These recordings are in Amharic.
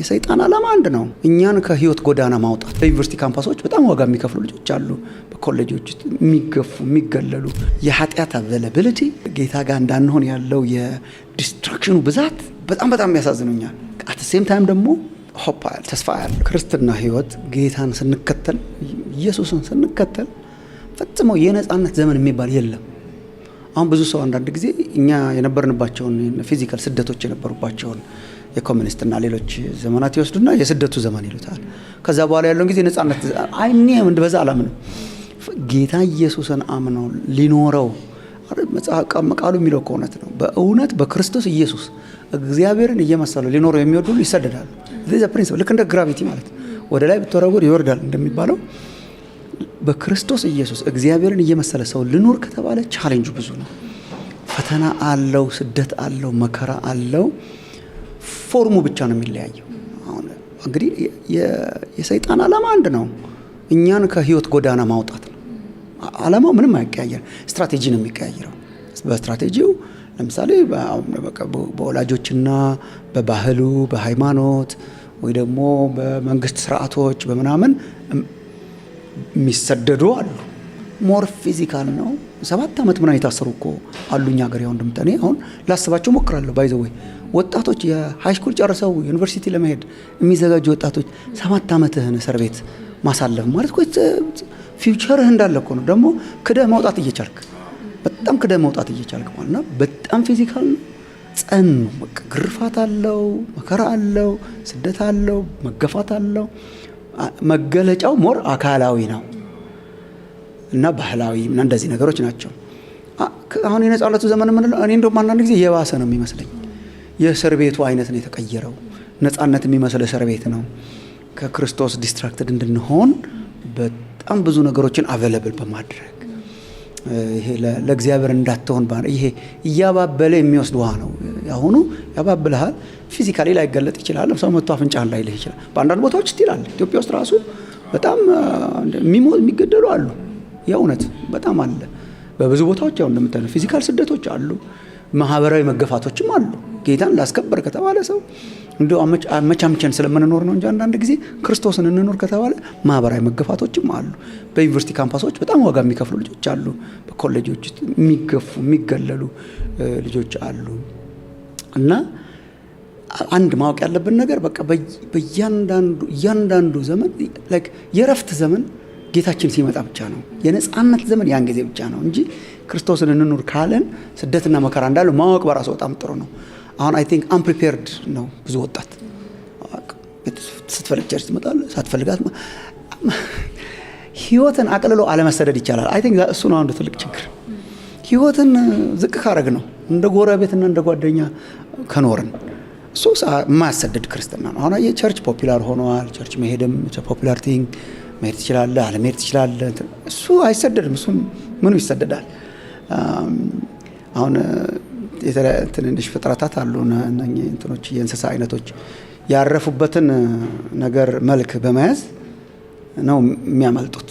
የሰይጣን ዓላማ አንድ ነው፣ እኛን ከህይወት ጎዳና ማውጣት። በዩኒቨርሲቲ ካምፓሶች በጣም ዋጋ የሚከፍሉ ልጆች አሉ፣ በኮሌጆች ውስጥ የሚገፉ የሚገለሉ። የኃጢአት አቬላቢሊቲ ጌታ ጋር እንዳንሆን ያለው የዲስትራክሽኑ ብዛት በጣም ያሳዝኑኛል። አት ሴም ታይም ደግሞ ሆፕ አለ፣ ተስፋ ያለ ክርስትና ህይወት ጌታን ስንከተል ኢየሱስን ስንከተል ፈጽሞ የነጻነት ዘመን የሚባል የለም። አሁን ብዙ ሰው አንዳንድ ጊዜ እኛ የነበርንባቸውን ፊዚካል ስደቶች የነበሩባቸውን የኮሚኒስትና ሌሎች ዘመናት ይወስዱና የስደቱ ዘመን ይሉታል። ከዛ በኋላ ያለውን ጊዜ ነጻነት አይኔም እንደበዛ አላምንም። ጌታ ኢየሱስን አምነው ሊኖረው ቃሉ የሚለው ከእውነት ነው። በእውነት በክርስቶስ ኢየሱስ እግዚአብሔርን እየመሰሉ ሊኖረው የሚወዱ ይሰደዳሉ። ዘ ፕሪንሲፕል ልክ እንደ ግራቪቲ ማለት ወደ ላይ ብትወረውር ይወርዳል እንደሚባለው በክርስቶስ ኢየሱስ እግዚአብሔርን እየመሰለ ሰው ልኖር ከተባለ ቻሌንጁ ብዙ ነው። ፈተና አለው፣ ስደት አለው፣ መከራ አለው። ፎርሙ ብቻ ነው የሚለያየው። አሁን እንግዲህ የሰይጣን ዓላማ አንድ ነው፣ እኛን ከህይወት ጎዳና ማውጣት ነው። ዓላማው ምንም አይቀያየር፣ ስትራቴጂ ነው የሚቀያየረው። በስትራቴጂው ለምሳሌ በወላጆችና በባህሉ በሃይማኖት ወይ ደግሞ በመንግስት ስርዓቶች በምናምን የሚሰደዱ አሉ። ሞር ፊዚካል ነው። 7 ዓመት ምናምን የታሰሩ እኮ አሉኛ ሀገር። ያው እንደምታኔ አሁን ላስባቸው ሞክራለሁ። ባይዘወይ ወጣቶች የሃይ ስኩል ጨርሰው ዩኒቨርሲቲ ለመሄድ የሚዘጋጁ ወጣቶች 7 ዓመትህን እስር ቤት ማሳለፍ ማለት እኮ ፊውቸርህ እንዳለ እኮ ነው። ደግሞ ክደህ መውጣት እየቻልክ በጣም ክደህ መውጣት እየቻልክ ማለት ነው። በጣም ፊዚካል ነው። ጸን ነው። በቃ ግርፋት አለው፣ መከራ አለው፣ ስደት አለው፣ መገፋት አለው። መገለጫው ሞር አካላዊ ነው እና ባህላዊ እና እንደዚህ ነገሮች ናቸው። አሁን የነጻነቱ ዘመን ምን ነው? እኔ እንደውም አንዳንድ ጊዜ የባሰ ነው የሚመስለኝ። የእስር ቤቱ አይነት ነው የተቀየረው። ነጻነት የሚመስል እስር ቤት ነው። ከክርስቶስ ዲስትራክትድ እንድንሆን በጣም ብዙ ነገሮችን አቬለብል በማድረግ ይሄ ለእግዚአብሔር እንዳትሆን ይሄ እያባበለ የሚወስድ ውሃ ነው። አሁኑ ያባብልሃል። ፊዚካሊ ላይገለጥ ይችላል። ሰው መጥቶ አፍንጫህን ላይ ልህ ይችላል። በአንዳንድ ቦታዎች ይላል። ኢትዮጵያ ውስጥ ራሱ በጣም የሚገደሉ አሉ። የእውነት በጣም አለ። በብዙ ቦታዎች ያው እንደምታየው ፊዚካል ስደቶች አሉ፣ ማህበራዊ መገፋቶችም አሉ። ጌታን ላስከበር ከተባለ ሰው እንደው አመቻምቸን ስለምንኖር ነው እንጂ አንዳንድ ጊዜ ክርስቶስን እንኖር ከተባለ ማህበራዊ መገፋቶችም አሉ። በዩኒቨርሲቲ ካምፓሶች በጣም ዋጋ የሚከፍሉ ልጆች አሉ፣ በኮሌጆች ውስጥ የሚገፉ የሚገለሉ ልጆች አሉ። እና አንድ ማወቅ ያለብን ነገር በቃ በእያንዳንዱ ዘመን ላይክ የረፍት ዘመን ጌታችን ሲመጣ ብቻ ነው። የነጻነት ዘመን ያን ጊዜ ብቻ ነው እንጂ ክርስቶስን እንኑር ካለን ስደትና መከራ እንዳለው ማወቅ በራሱ በጣም ጥሩ ነው። አሁን አይ ቲንክ አንፕሪፔርድ ነው ብዙ ወጣት። ስትፈልግ ቸርች ትመጣለህ፣ ሳትፈልጋት ህይወትን አቅልሎ አለመሰደድ ይቻላል። አይ ቲንክ እሱ ነው አንዱ ትልቅ ችግር። ህይወትን ዝቅ ካረግ ነው እንደ ጎረቤትና እንደ ጓደኛ ከኖርን እሱ የማያሰደድ ክርስትና ነው። አሁን የቸርች ፖፑላር ሆኗል። ቸርች መሄድም ፖፑላር ቲንግ፣ መሄድ ትችላለህ፣ አለመሄድ ትችላለህ። እሱ አይሰደድም። እሱ ምኑ ይሰደዳል? አሁን ትንንሽ ፍጥረታት አሉ፣ እነኚህ እንትኖች የእንስሳ አይነቶች ያረፉበትን ነገር መልክ በመያዝ ነው የሚያመልጡት።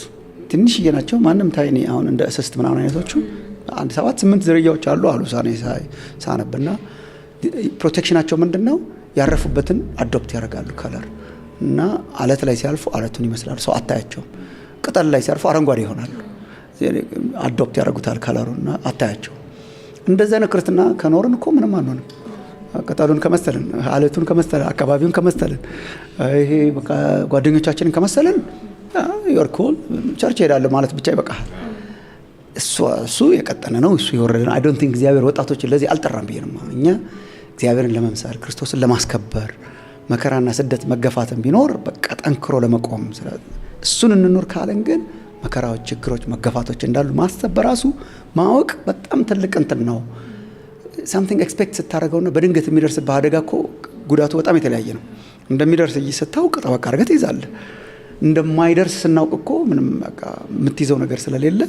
ትንሽዬ ናቸው። ማንም ታይኒ አሁን እንደ እስስት ምናምን አይነቶቹ 7-8 ዝርያዎች አሉ ሳነብና ፕሮቴክሽናቸው ምንድነው? ያረፉበትን አዶፕት ያደርጋሉ ከለር እና አለት ላይ ሲያልፉ አለቱን ይመስላሉ። ሰው አታያቸውም። ቅጠል ላይ ሲያልፉ አረንጓዴ ይሆናሉ። አዶፕት ያደርጉታል ከለሩና አታያቸው። እንደዛ ነው ክርስትና ከኖርን እኮ ምንም አንሆንም። ቅጠሉን ከመሰልን፣ አለቱን ከመሰልን፣ አካባቢውን ከመሰልን፣ ይሄ በቃ ጓደኞቻችንን ከመሰልን ዩር ኩል ቸርች ሄዳለሁ ማለት ብቻ ይበቃል። እሱ የቀጠነ ነው። እሱ የወረደ ነው። አይ ዶንት ቲንክ እግዚአብሔር ወጣቶችን ለዚህ አልጠራም ብዬ ነው። እኛ እግዚአብሔርን ለመምሰል ክርስቶስን ለማስከበር መከራና ስደት መገፋትን ቢኖር በቃ ጠንክሮ ለመቆም እሱን እንኖር ካለን ግን መከራዎች፣ ችግሮች፣ መገፋቶች እንዳሉ ማሰብ በራሱ ማወቅ በጣም ትልቅ እንትን ነው። ሳምቲንግ ኤክስፔክት ስታደርገውና በድንገት የሚደርስብህ አደጋ እኮ ጉዳቱ በጣም የተለያየ ነው። እንደሚደርስ ስታውቅ ጠበቃ አድርገህ ትይዛለህ። እንደማይደርስ ስናውቅ እኮ ምንም በቃ የምትይዘው ነገር ስለሌለ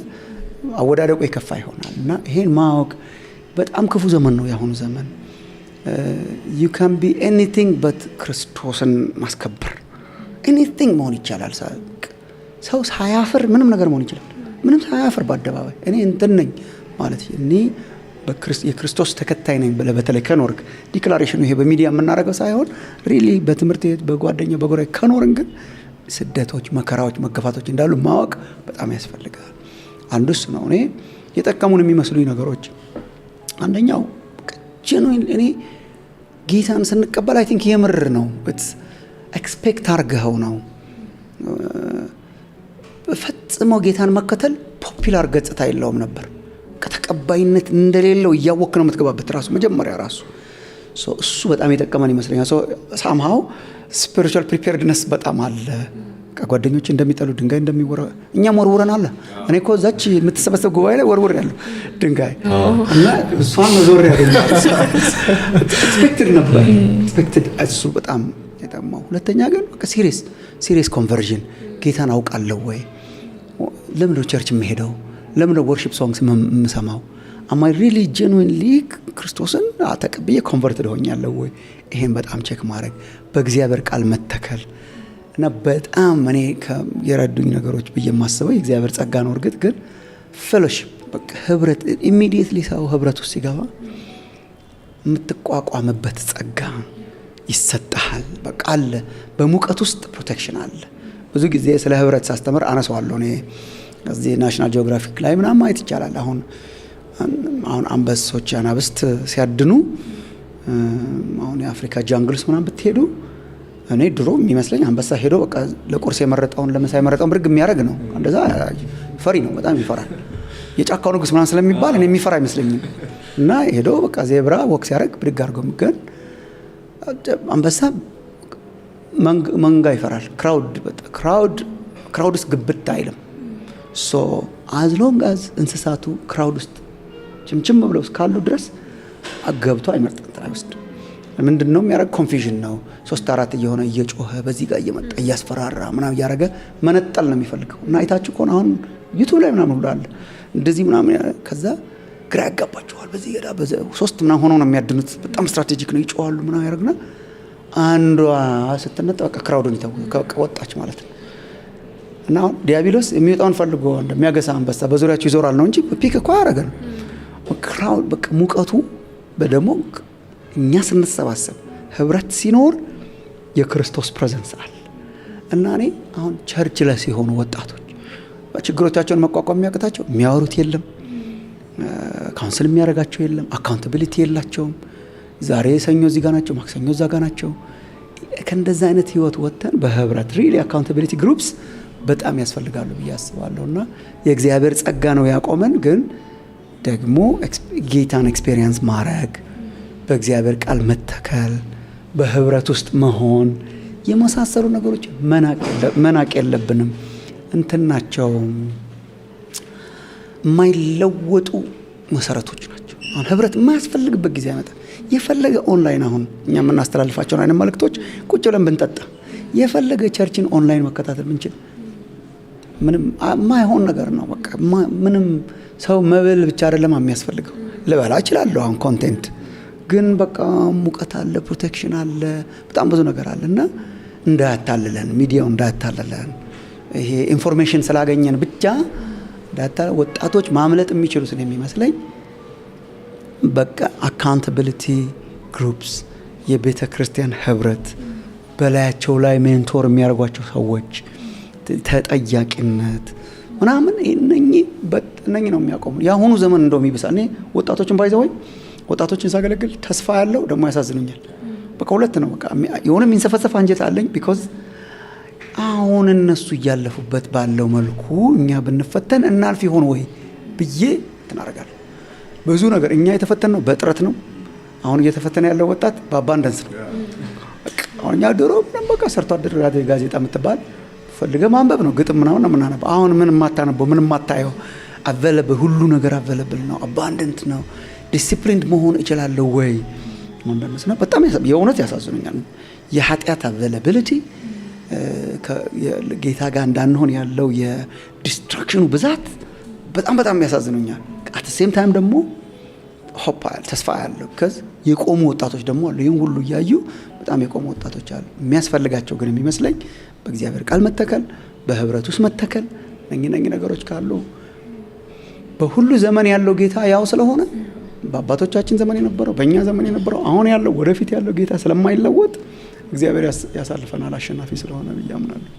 አወዳደቁ የከፋ ይሆናል። እና ይሄን ማወቅ በጣም ክፉ ዘመን ነው ያሁኑ ዘመን። you can be anything but ክርስቶስን ማስከበር anything መሆን ይቻላል። ሰው ሳያፍር ምንም ነገር መሆን ይችላል። ምንም ሳያፍር በአደባባይ እኔ እንትን ነኝ ማለት እኔ የክርስቶስ ተከታይ ነኝ ብለህ በተለይ ከኖርክ ዲክላሬሽኑ ይሄ በሚዲያ የምናደርገው ሳይሆን ሪሊ በትምህርት ቤት በጓደኛ በጎራ ከኖርን ግን ስደቶች፣ መከራዎች፣ መገፋቶች እንዳሉ ማወቅ በጣም ያስፈልጋል። አንዱስ ነው እኔ የጠቀሙን የሚመስሉኝ ነገሮች አንደኛው ጀኑዊን እኔ ጌታን ስንቀበል አይ ቲንክ የምር ነው ኤክስፔክት አርገኸው ነው ፈጽሞ ጌታን መከተል ፖፑላር ገጽታ የለውም ነበር። ከተቀባይነት እንደሌለው እያወክ ነው የምትገባበት ራሱ መጀመሪያ ራሱ እሱ በጣም የጠቀመን ይመስለኛል። ሳምሃው ስፒሪቹዋል ፕሪፔርድነስ በጣም አለ። ጓደኞች እንደሚጠሉ ድንጋይ እንደሚወራ እኛም ወርውረን አለ። እኔ እኮ እዛች የምትሰበሰብ ጉባኤ ላይ ወርውር ያለው ድንጋይ እና እሷን መዞር ያገኛል ኤክስፔክትድ ነበር ኤክስፔክትድ እሱ በጣም የጠማው። ሁለተኛ ግን ሲሪየስ ኮንቨርዥን ጌታን አውቃለሁ ወይ? ለምን ነው ቸርች የምሄደው? ለምን ነው ወርሺፕ ሶንግስ የምሰማው? am I really genuinely ክርስቶስን ተቀብዬ ኮንቨርትድ ሆኛለሁ ወይ? ይሄን በጣም ቼክ ማድረግ በእግዚአብሔር ቃል መተከል እና በጣም እኔ የረዱኝ ነገሮች ብዬ የማስበው የእግዚአብሔር ጸጋ ነው። እርግጥ ግን ፌሎሺፕ በቃ ህብረት ኢሚዲየትሊ ሰው ህብረት ውስጥ ሲገባ የምትቋቋምበት ጸጋ ይሰጣል። በቃ አለ። በሙቀት ውስጥ ፕሮቴክሽን አለ። ብዙ ጊዜ ስለ ህብረት ሳስተምር አነሳዋለሁ። እኔ እዚህ ናሽናል ጂኦግራፊክ ላይ ምናምን ማየት ይቻላል። አሁን አንበሶች አናብስት ሲያድኑ አሁን የአፍሪካ ጃንግልስ ምናምን ብትሄዱ እኔ ድሮ የሚመስለኝ አንበሳ ሄዶ በቃ ለቁርስ የመረጠውን ለምሳ የመረጠውን ብርግ የሚያደርግ ነው። እንደዛ ፈሪ ነው፣ በጣም ይፈራል። የጫካው ንጉስ ምናምን ስለሚባል እኔ የሚፈራ አይመስለኝም። እና ሄዶ በቃ ዜብራ ወክ ሲያደርግ ብድግ አድርጎ ግን አንበሳ መንጋ ይፈራል። ክራውድ ውስጥ ግብት አይልም። ሶ አዝ ሎንግ አዝ እንስሳቱ ክራውድ ውስጥ ችምችም ብለው እስካሉ ድረስ አገብቶ አይመርጥም። ትራይ ውስጥ ምንድነው የሚያደርግ? ኮንፊዥን ነው። 3-4 እየሆነ እየጮኸ በዚህ ጋር እየመጣ እያስፈራራ ምናምን እያደረገ መነጠል ነው የሚፈልገው። እና አይታችሁ ከሆነ አሁን ዩቱብ ላይ ምናምን ሁሉ አለ እንደዚህ ምናምን። ከዛ ግራ ያጋባቸዋል። በዚህ ገዳ በ3 ምናምን ሆኖ ነው የሚያድኑት። በጣም ስትራቴጂክ ነው። ይጮሃሉ ምናምን ያደርግና አንዷ ስትነጣ በቃ ክራውዱን ወጣች ማለት ነው። እና ዲያብሎስ የሚወጣውን ፈልጎ እንደሚያገሳ አንበሳ በዙሪያቸው ይዞራል ነው እንጂ ፒክ እኮ ያደረገ ነው። ክራውድ በቃ ሙቀቱ በደሞ እኛ ስንሰባሰብ ህብረት ሲኖር የክርስቶስ ፕሬዘንስ አለ። እና እኔ አሁን ቸርች ላይ ሲሆኑ ወጣቶች ችግሮቻቸውን መቋቋም የሚያቅታቸው የሚያወሩት የለም፣ ካውንስል የሚያደርጋቸው የለም፣ አካውንታቢሊቲ የላቸውም። ዛሬ ሰኞ እዚህ ጋር ናቸው፣ ማክሰኞ እዛ ጋር ናቸው። ከእንደዛ አይነት ህይወት ወጥተን በህብረት ሪሊ አካውንታቢሊቲ ግሩፕስ በጣም ያስፈልጋሉ ብዬ አስባለሁ። እና የእግዚአብሔር ጸጋ ነው ያቆመን፣ ግን ደግሞ ጌታን ኤክስፔሪየንስ ማድረግ፣ በእግዚአብሔር ቃል መተከል፣ በህብረት ውስጥ መሆን የመሳሰሉ ነገሮች መናቅ የለብንም። እንትን ናቸው የማይለወጡ መሰረቶች ናቸው። አሁን ህብረት የማያስፈልግበት ጊዜ ያመጣል። የፈለገ ኦንላይን አሁን እኛ የምናስተላልፋቸውን አይነት መልእክቶች ቁጭ ብለን ብንጠጣ የፈለገ ቸርችን ኦንላይን መከታተል ብንችል ምንም የማይሆን ነገር ነው። በቃ ምንም ሰው መብል ብቻ አይደለም የሚያስፈልገው። ልበላ እችላለሁ አሁን ኮንቴንት፣ ግን በቃ ሙቀት አለ፣ ፕሮቴክሽን አለ፣ በጣም ብዙ ነገር አለ። እና እንዳያታልለን፣ ሚዲያው እንዳያታልለን፣ ይሄ ኢንፎርሜሽን ስላገኘን ብቻ ወጣቶች ማምለጥ የሚችሉት ነው የሚመስለኝ። በቃ አካውንታቢሊቲ ግሩፕስ፣ የቤተ ክርስቲያን ህብረት፣ በላያቸው ላይ ሜንቶር የሚያደርጓቸው ሰዎች፣ ተጠያቂነት ምናምን እነኚህ ነው የሚያቆሙ። የአሁኑ ዘመን እንደውም ይብሳል። እኔ ወጣቶችን ባይዘወይ ወጣቶችን ሳገለግል ተስፋ ያለው ደግሞ ያሳዝኑኛል። በቃ ሁለት ነው። በቃ የሆነ የሚንሰፈሰፍ አንጀት አለኝ። ቢኮዝ አሁን እነሱ እያለፉበት ባለው መልኩ እኛ ብንፈተን እናልፍ ይሆን ወይ ብዬ ትናረጋለሁ። ብዙ ነገር እኛ የተፈተን ነው በጥረት ነው። አሁን እየተፈተነ ያለው ወጣት በአባንደንስ ነው። አሁን እኛ ድሮ በቃ ሰርቶ አደር ጋዜጣ የምትባል ፈልገ ማንበብ ነው፣ ግጥም ምናምን ነው የምናነበው። አሁን ምን ማታነበው ምን ማታየው አቬለብል፣ ሁሉ ነገር አቬለብል ነው፣ አባንደንት ነው። ዲሲፕሊንድ መሆን እችላለሁ ወይ እንደነሱ ነው። በጣም የእውነት ያሳዝኑኛል። የኃጢአት አቬለቢሊቲ ጌታ ጋር እንዳንሆን ያለው የዲስትራክሽኑ ብዛት በጣም ያሳዝኑኛል። አት ሴም ታይም ደግሞ ሆፕ ተስፋ ያለው ከዚ የቆሙ ወጣቶች ደግሞ አሉ። ይሄን ሁሉ እያዩ በጣም የቆሙ ወጣቶች አሉ። የሚያስፈልጋቸው ግን የሚመስለኝ በእግዚአብሔር ቃል መተከል፣ በህብረት ውስጥ መተከል፣ እነኚህ ነገሮች ካሉ በሁሉ ዘመን ያለው ጌታ ያው ስለሆነ በአባቶቻችን ዘመን የነበረው በእኛ ዘመን የነበረው አሁን ያለው ወደፊት ያለው ጌታ ስለማይለወጥ እግዚአብሔር ያሳልፈናል አሸናፊ ስለሆነ ብዬ አምናለሁ።